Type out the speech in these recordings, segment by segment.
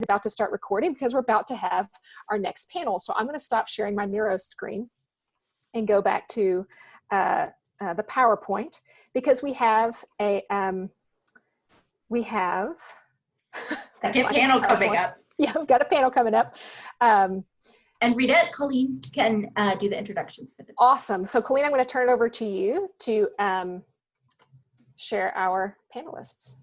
about to start recording because we're about to have our next panel. So I'm going to stop sharing my Miro screen and go back to the PowerPoint because we have a panel coming up. Yeah, we've got a panel coming up. And Rita, Colleen can do the introductions for this. Awesome. So Colleen, I'm going to turn it over to you to share our panelists.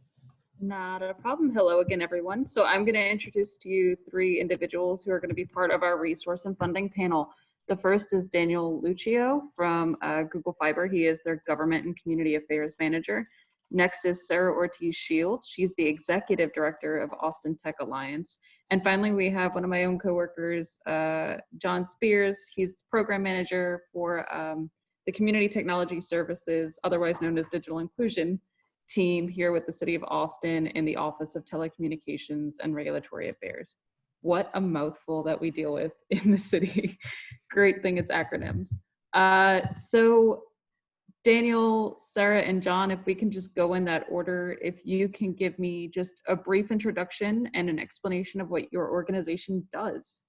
Not a problem. Hello again, everyone. So I'm going to introduce to you three individuals who are going to be part of our resource and funding panel. The first is Daniel Lucio from Google Fiber. He is their Government and Community Affairs Manager. Next is Sarah Ortiz-Shields. She's the Executive Director of Austin Tech Alliance. And finally, we have one of my own coworkers, John Spears. He's the Program Manager for the Community Technology Services, otherwise known as Digital Inclusion team here with the City of Austin in the Office of Telecommunications and Regulatory Affairs. What a mouthful that we deal with in the city. Great thing it's acronyms. So Daniel, Sarah, and John, if we can just go in that order, if you can give me just a brief introduction and an explanation of what your organization does.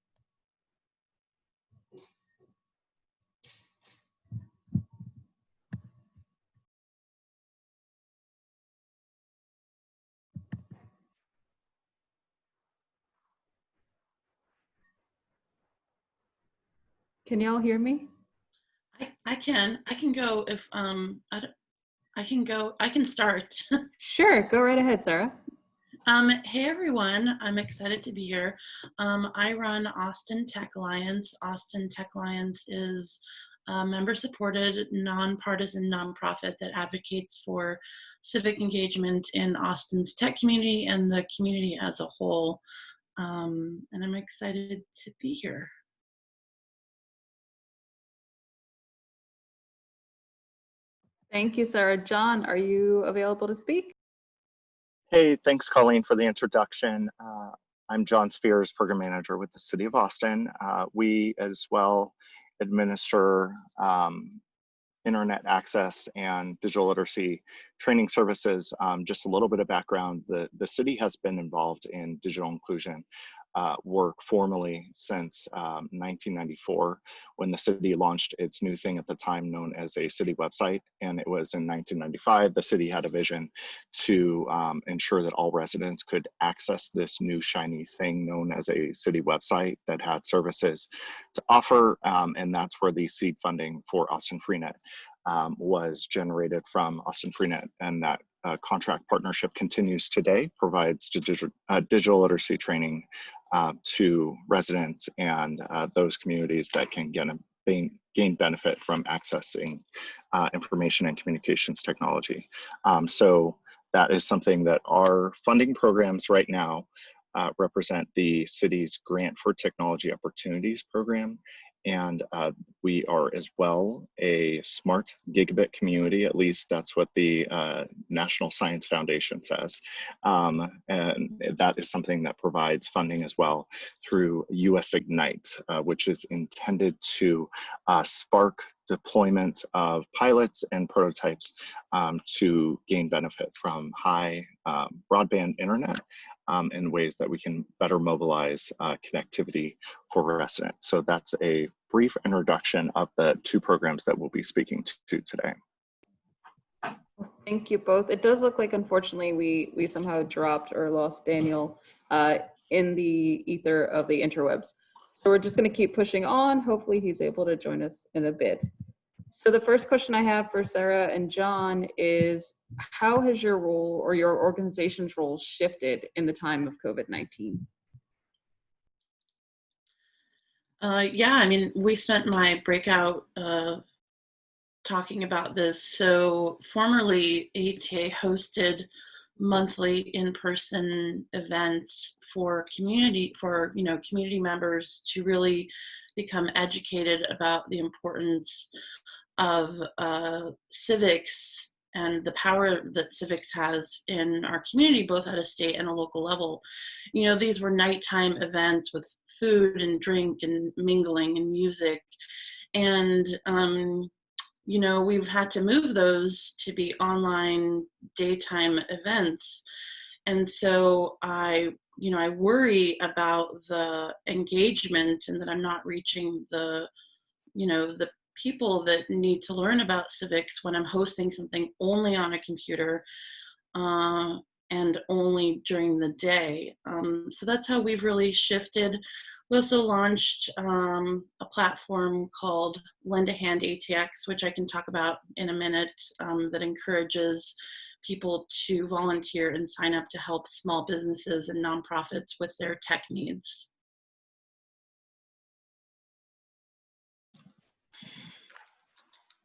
Can y'all hear me? I can go if I can start. Sure, go right ahead, Sarah. Hey everyone, I'm excited to be here. I run Austin Tech Alliance. Austin Tech Alliance is a member-supported, nonpartisan nonprofit that advocates for civic engagement in Austin's tech community and the community as a whole. And I'm excited to be here. Thank you, Sarah. John, are you available to speak? Hey, thanks, Colleen, for the introduction. I'm John Spears, Program Manager with the City of Austin. We as well administer internet access and digital literacy training services. Just a little bit of background, the city has been involved in digital inclusion work formally since 1994, when the city launched its new thing at the time known as a city website. And it was in 1995, the city had a vision to ensure that all residents could access this new shiny thing known as a city website that had services to offer. And that's where the seed funding for Austin Freenet was generated from Austin Freenet, and that contract partnership continues today, provides digital literacy training to residents and those communities that can gain benefit from accessing information and communications technology. So that is something that our funding programs right now represent the city's Grant for Technology Opportunities program. And we are as well a smart gigabit community, at least that's what the National Science Foundation says. And that is something that provides funding as well through US Ignite, which is intended to spark deployment of pilots and prototypes to gain benefit from high broadband internet in ways that we can better mobilize connectivity for residents. So that's a brief introduction of the two programs that we'll be speaking to today. Thank you both. It does look like, unfortunately, we somehow dropped or lost Daniel in the ether of the interwebs. So we're just going to keep pushing on. Hopefully he's able to join us in a bit. So the first question I have for Sarah and John is, how has your role or your organization's role shifted in the time of COVID-19? Yeah, I mean, we spent my breakout talking about this. So formerly, ATA hosted monthly in-person events for community members to really become educated about the importance of civics and the power that civics has in our community, both at a state and a local level. You know, these were nighttime events with food and drink and mingling and music. And, you know, we've had to move those to be online daytime events. And so I you know, I worry about the engagement and that I'm not reaching the, you know, the people that need to learn about civics when I'm hosting something only on a computer and only during the day. So that's how we've really shifted. We also launched a platform called Lend a Hand ATX, which I can talk about in a minute, that encourages people to volunteer and sign up to help small businesses and nonprofits with their tech needs.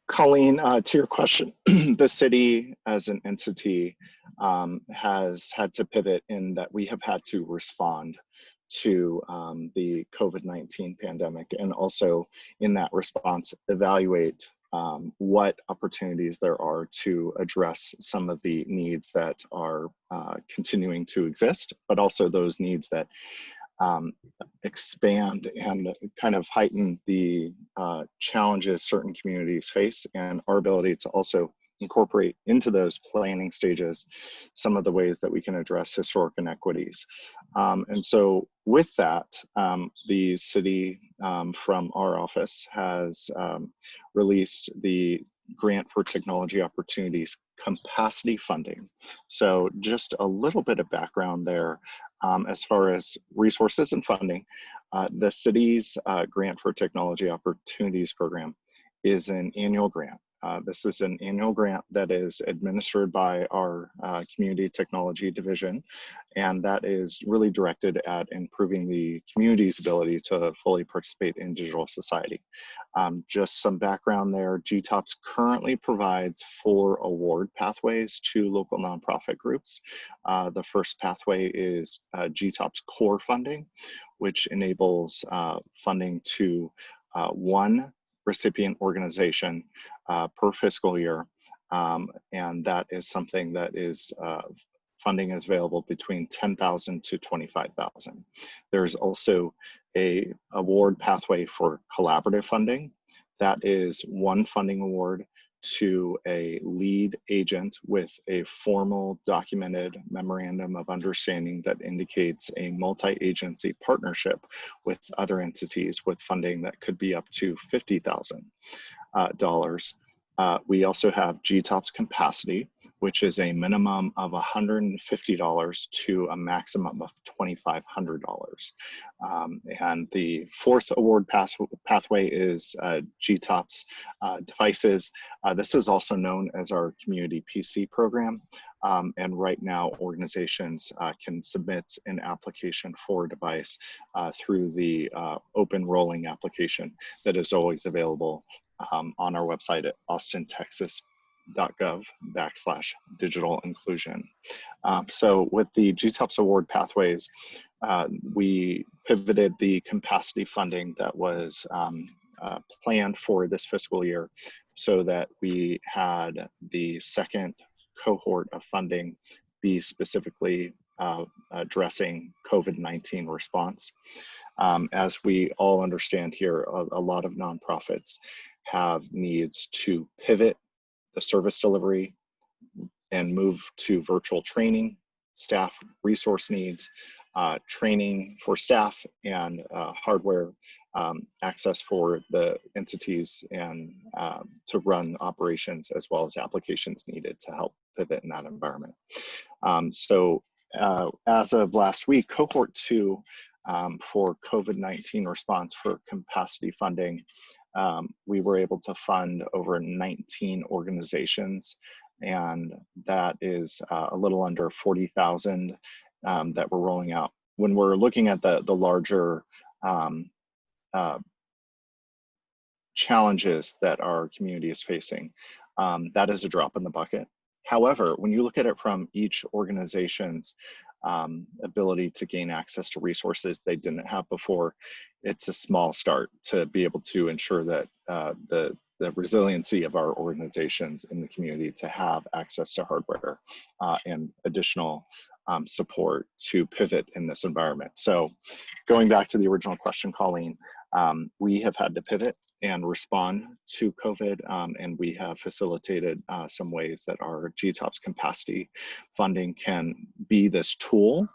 Colleen, to your question, the city as an entity has had to pivot in that we have had to respond to the COVID-19 pandemic, and also in that response evaluate what opportunities there are to address some of the needs that are continuing to exist, but also those needs that expand and kind of heighten the challenges certain communities face, and our ability to also incorporate into those planning stages some of the ways that we can address historic inequities. And so with that, the city from our office has released the Grant for Technology Opportunities capacity funding. So just a little bit of background there. As far as resources and funding, the city's Grant for Technology Opportunities program is an annual grant. This is an annual grant that is administered by our Community Technology Division, and that is really directed at improving the community's ability to fully participate in digital society. Just some background there, GTOPS currently provides 4 award pathways to local nonprofit groups. The first pathway is GTOPS core funding, which enables funding to 1 recipient organization per fiscal year, and that is something that is funding is available between $10,000 to $25,000. There's also a award pathway for collaborative funding. That is 1 funding award to a lead agent with a formal documented memorandum of understanding that indicates a multi-agency partnership with other entities with funding that could be up to $50,000. We also have GTOPS capacity, which is a minimum of $150 to a maximum of $2,500. And the 4th award pathway is GTOPS devices. This is also known as our Community PC program. And right now, organizations can submit an application for a device through the open rolling application that is always available on our website at austintexas.gov/digital inclusion. So with the GTOPS award pathways, we pivoted the capacity funding that was planned for this fiscal year so that we had the second cohort of funding be specifically addressing COVID-19 response. As we all understand here, a lot of nonprofits have needs to pivot the service delivery and move to virtual training, staff resource needs, training for staff, and hardware access for the entities and to run operations, as well as applications needed to help pivot in that environment. So as of last week, cohort 2 for COVID-19 response for capacity funding, we were able to fund over 19 organizations, and that is a little under 40,000 that we're rolling out. When we're looking at the larger challenges that our community is facing, that is a drop in the bucket. However, when you look at it from each organization's ability to gain access to resources they didn't have before, it's a small start to be able to ensure that the resiliency of our organizations in the community to have access to hardware and additional support to pivot in this environment. So going back to the original question, Colleen, we have had to pivot and respond to COVID, and we have facilitated some ways that our GTOPS capacity funding can be this tool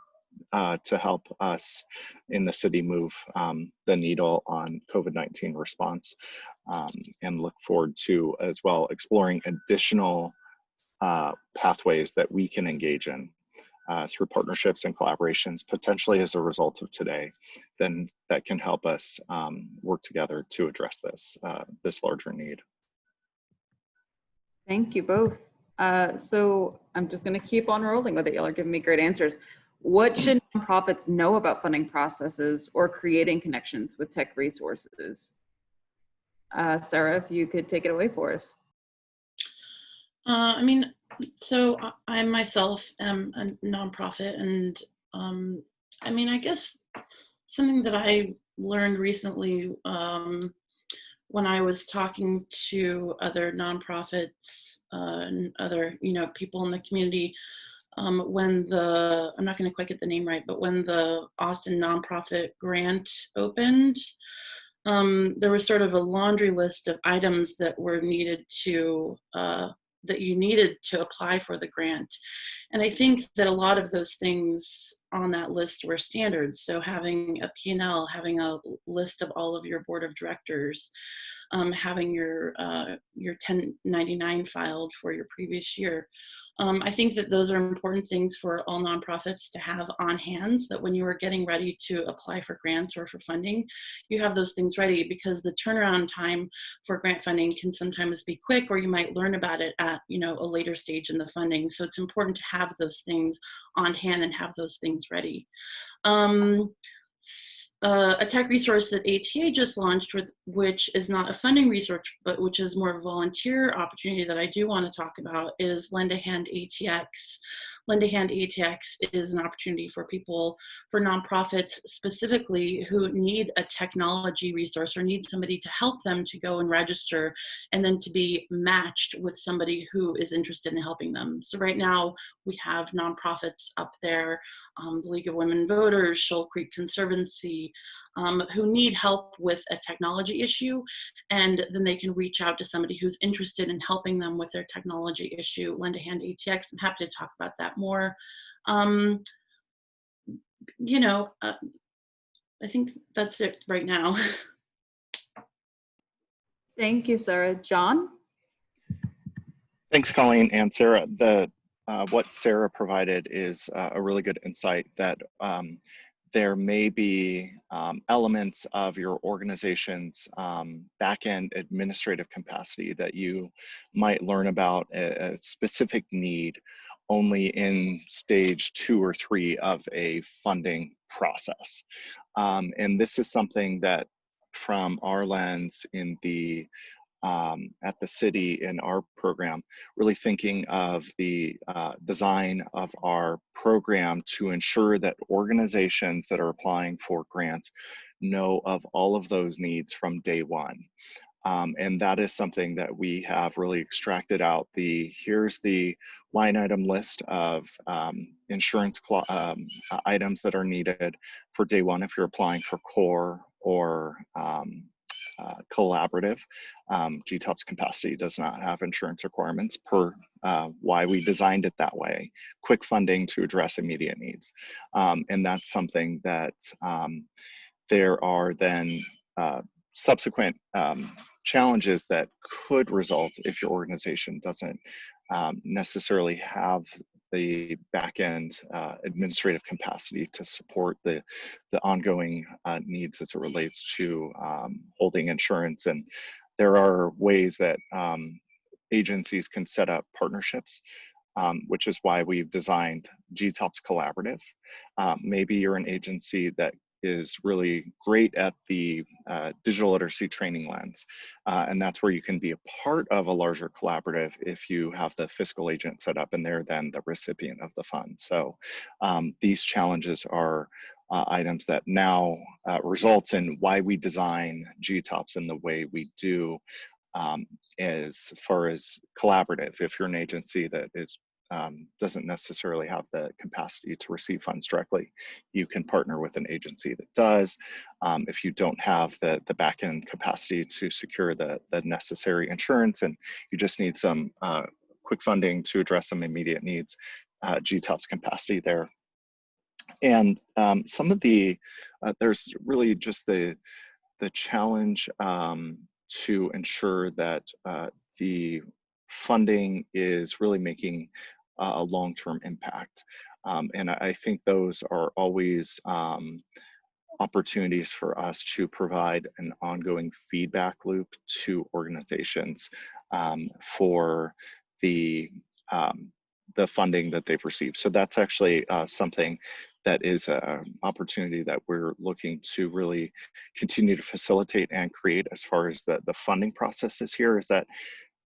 to help us in the city move the needle on COVID-19 response, and look forward to as well exploring additional pathways that we can engage in through partnerships and collaborations, potentially as a result of today, then that can help us work together to address this, this larger need. Thank you both. So I'm just going to keep on rolling with it. Y'all are giving me great answers. What should nonprofits know about funding processes or creating connections with tech resources? Sarah, if you could take it away for us. I mean, so I myself am a nonprofit, and I mean, I guess something that I learned recently when I was talking to other nonprofits and other, people in the community, when I'm not going to quite get the name right, but when the Austin nonprofit grant opened, there was sort of a laundry list of items that were needed that you needed to apply for the grant. And I think that a lot of those things on that list were standards. So having a P&L, having a list of all of your board of directors, having your 1099 filed for your previous year. I think that those are important things for all nonprofits to have on hand, so that when you are getting ready to apply for grants or for funding, you have those things ready, because the turnaround time for grant funding can sometimes be quick, or you might learn about it at a later stage in the funding. So it's important to have those things on hand and have those things ready. A tech resource that ATA just launched, which is not a funding resource, but which is more of a volunteer opportunity that I do want to talk about, is Lend a Hand ATX. Lend a Hand ATX is an opportunity for nonprofits specifically, who need a technology resource or need somebody to help them to go and register, and then to be matched with somebody who is interested in helping them. So right now we have nonprofits up there, the League of Women Voters, Shoal Creek Conservancy, who need help with a technology issue, and then they can reach out to somebody who's interested in helping them with their technology issue. Lend a Hand ATX, I'm happy to talk about that more. I think that's it right now. Thank you, Sarah. John? Thanks, Colleen and Sarah. What Sarah provided is a really good insight that there may be elements of your organization's back-end administrative capacity that you might learn about a specific need only in stage 2 or 3 of a funding process. And this is something that, from our lens in the at the city in our program, really thinking of the design of our program to ensure that organizations that are applying for grants know of all of those needs from day one. And that is something that we have really extracted out. Here's the line item list of insurance items that are needed for day one if you're applying for core or collaborative. GTOP's capacity does not have insurance requirements, per why we designed it that way. Quick funding to address immediate needs. And that's something that there are then subsequent challenges that could result if your organization doesn't necessarily have the back-end administrative capacity to support the ongoing needs as it relates to holding insurance. And there are ways that agencies can set up partnerships, which is why we've designed GTOPS Collaborative. Maybe you're an agency that is really great at the digital literacy training lens. And that's where you can be a part of a larger collaborative if you have the fiscal agent set up and they're then the recipient of the fund. So these challenges are items that now results in why we design GTOPS in the way we do as far as collaborative. If you're an agency that is doesn't necessarily have the capacity to receive funds directly, you can partner with an agency that does. If you don't have the back-end capacity to secure the necessary insurance and you just need some quick funding to address some immediate needs, GTOP's capacity there And some of the, there's really just the challenge to ensure that the funding is really making a long-term impact. And I think those are always opportunities for us to provide an ongoing feedback loop to organizations for the funding that they've received. So that's actually something that is an opportunity that we're looking to really continue to facilitate and create as far as the funding process is here, is that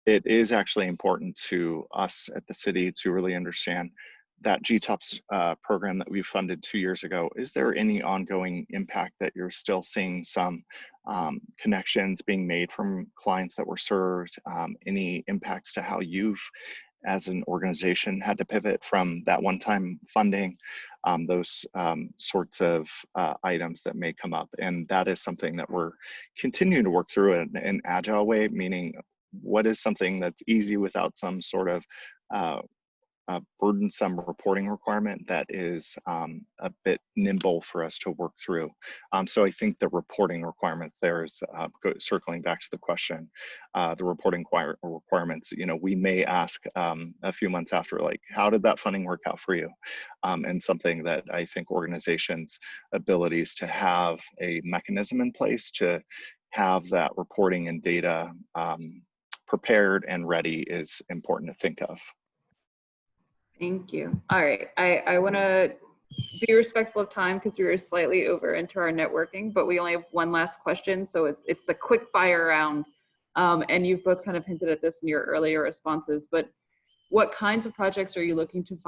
it is actually important to us at the city to really understand that GTOPS program that we funded 2 years ago. Is there any ongoing impact that you're still seeing some connections being made from clients that were served? Any impacts to how you've, as an organization, had to pivot from that one-time funding? Those sorts of items that may come up. And that is something that we're continuing to work through in an agile way, meaning what is something that's easy without some sort of burdensome reporting requirement that is a bit nimble for us to work through. So I think the reporting requirements there is, circling back to the question, the reporting requirements, you know, we may ask a few months after, like, how did that funding work out for you? And something that I think organizations' abilities to have a mechanism in place to have that reporting and data prepared and ready is important to think of. Thank you. All right, I want to be respectful of time because we were slightly over into our networking, but we only have one last question. So it's the quick fire round. And you've both kind of hinted at this in your earlier responses, but what kinds of projects are you looking to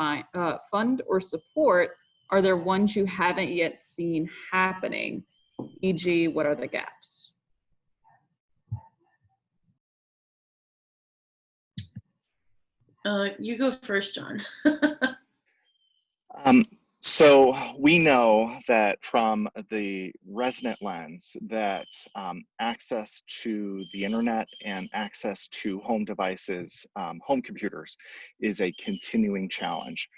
fund or support? Are there ones you haven't yet seen happening? E.g., what are the gaps? You go first, John. So we know that from the resident lens that access to the internet and access to home devices, home computers, is a continuing challenge.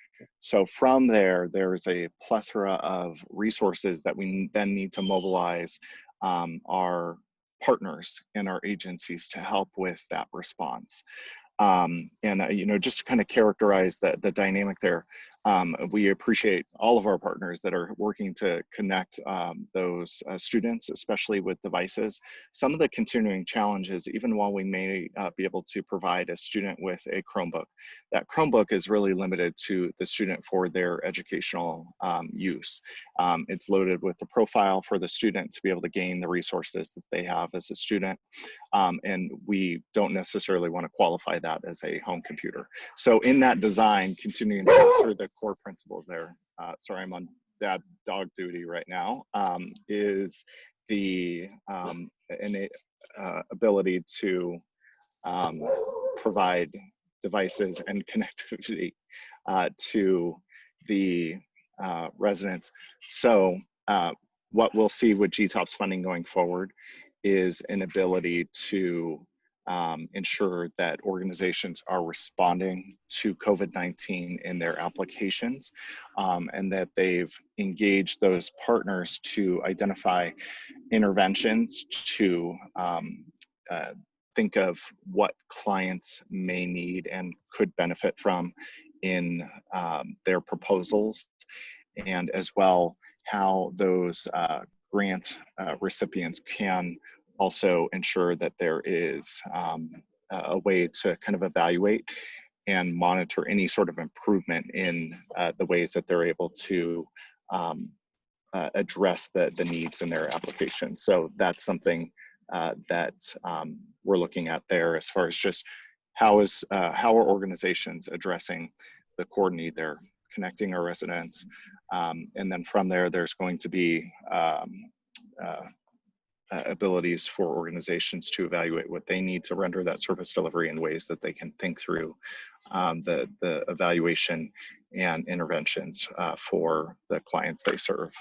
So from there's a plethora of resources that we then need to mobilize our partners and our agencies to help with that response. You know, just to kind of characterize the dynamic there, we appreciate all of our partners that are working to connect those students, especially with devices. Some of the continuing challenges, even while we may be able to provide a student with a Chromebook, that Chromebook is really limited to the student for their educational use. It's loaded with the profile for the student to be able to gain the resources that they have as a student. And we don't necessarily want to qualify that as a home computer. So in that design, continuing to go through the core principles there, sorry, I'm on dog duty right now, is the ability to provide devices and connectivity to the residents. So what we'll see with GTOPS funding going forward is an ability to ensure that organizations are responding to COVID-19 in their applications, and that they've engaged those partners to identify interventions to think of what clients may need and could benefit from in their proposals, and as well how those grant recipients can also ensure that there is a way to kind of evaluate and monitor any sort of improvement in the ways that they're able to address the needs in their application. So that's something that we're looking at there, as far as just how are organizations addressing the core need there, connecting our residents. And then from there, there's going to be abilities for organizations to evaluate what they need to render that service delivery in ways that they can think through the evaluation and interventions for the clients they serve.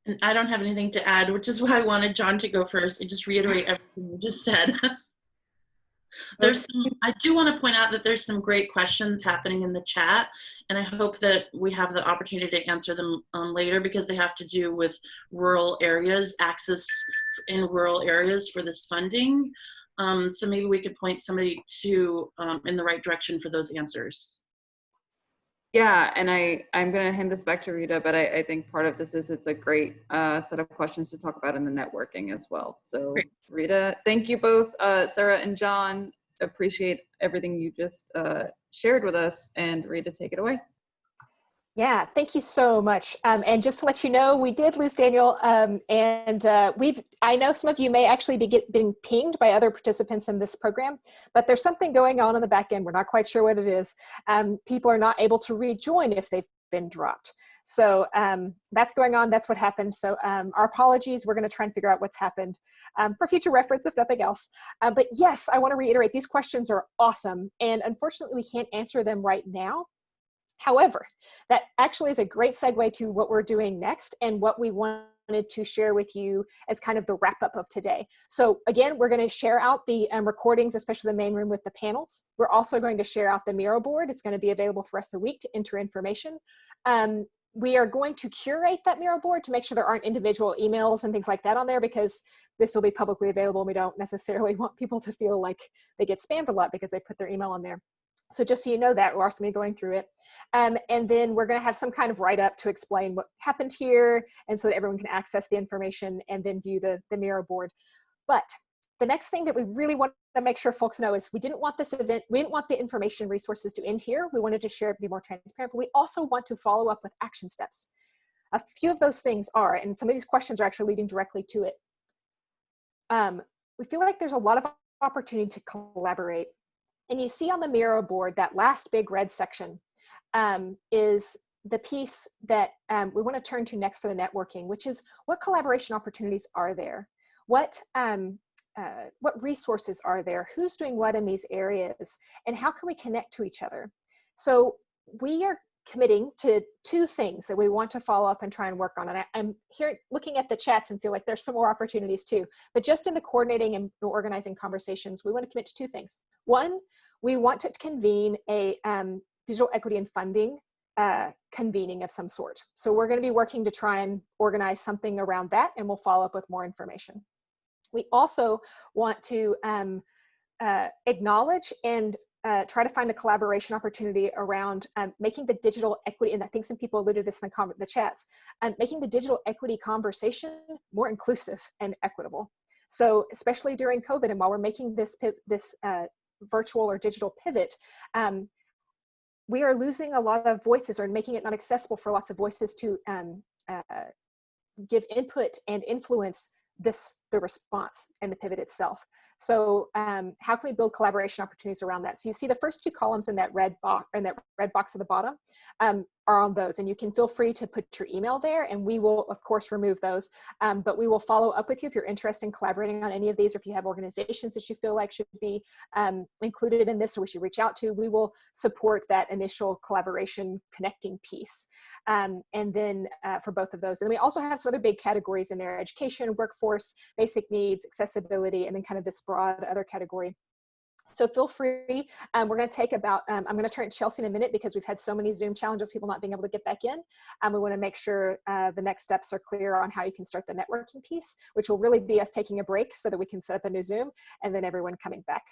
And I don't have anything to add, which is why I wanted John to go first and just reiterate everything you just said. I do want to point out that there's some great questions happening in the chat, and I hope that we have the opportunity to answer them later, because they have to do with rural areas, access in rural areas for this funding. So maybe we could point somebody to in the right direction for those answers. Yeah, and I'm going to hand this back to Rita, but I think part of this is it's a great set of questions to talk about in the networking as well. So Great. Rita, thank you both, Sarah and John. Appreciate everything you just shared with us. And Rita, take it away. Yeah, thank you so much. And just to let you know, we did lose Daniel, and I know some of you may actually be being pinged by other participants in this program, but there's something going on in the back end. We're not quite sure what it is. People are not able to rejoin if they've been dropped. So that's going on. That's what happened. So our apologies. We're going to try and figure out what's happened for future reference, if nothing else. But yes, I want to reiterate, these questions are awesome. And unfortunately, we can't answer them right now. However, that actually is a great segue to what we're doing next and what we wanted to share with you as kind of the wrap up of today. So again, we're going to share out the recordings, especially the main room with the panels. We're also going to share out the Miro board. It's going to be available for the rest of the week to enter information. We are going to curate that Miro board to make sure there aren't individual emails and things like that on there, because this will be publicly available. We don't necessarily want people to feel like they get spammed a lot because they put their email on there. So just so you know that, we're also going to be going through it. And then we're going to have some kind of write-up to explain what happened here, and so that everyone can access the information and then view the Miro board. But the next thing that we really want to make sure folks know is we didn't want this event, we didn't want the information resources to end here. We wanted to share it, be more transparent, but we also want to follow up with action steps. A few of those things are, and some of these questions are actually leading directly to it. We feel like there's a lot of opportunity to collaborate. And you see on the Miro board, that last big red section is the piece that we want to turn to next for the networking, which is what collaboration opportunities are there? What resources are there? Who's doing what in these areas? And how can we connect to each other? So we are committing to two things that we want to follow up and try and work on. And I'm here looking at the chats and feel like there's some more opportunities too. But just in the coordinating and organizing conversations, we want to commit to two things. One, we want to convene a digital equity and funding convening of some sort. So we're going to be working to try and organize something around that, and we'll follow up with more information. We also want to acknowledge and try to find a collaboration opportunity around making the digital equity, and I think some people alluded to this in the chats, making the digital equity conversation more inclusive and equitable. So especially during COVID, and while we're making this virtual or digital pivot, we are losing a lot of voices, or making it not accessible for lots of voices to give input and influence the response and the pivot itself. So how can we build collaboration opportunities around that? So you see the first two columns in that red box, at the bottom, are on those, and you can feel free to put your email there, and we will of course remove those, but we will follow up with you if you're interested in collaborating on any of these, or if you have organizations that you feel like should be included in this, or we should reach out to. We will support that initial collaboration connecting piece, and then for both of those. And we also have some other big categories in there: education, workforce, basic needs, accessibility, and then kind of this broad other category. So feel free. We're going to take about, I'm going to turn to Chelsea in a minute, because we've had so many Zoom challenges, people not being able to get back in. We want to make sure the next steps are clear on how you can start the networking piece, which will really be us taking a break so that we can set up a new Zoom, and then everyone coming back.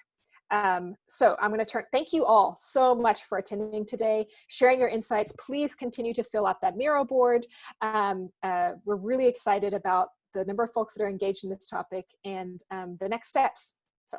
So I'm going to thank you all so much for attending today, sharing your insights. Please continue to fill out that Miro board. We're really excited about the number of folks that are engaged in this topic and the next steps. So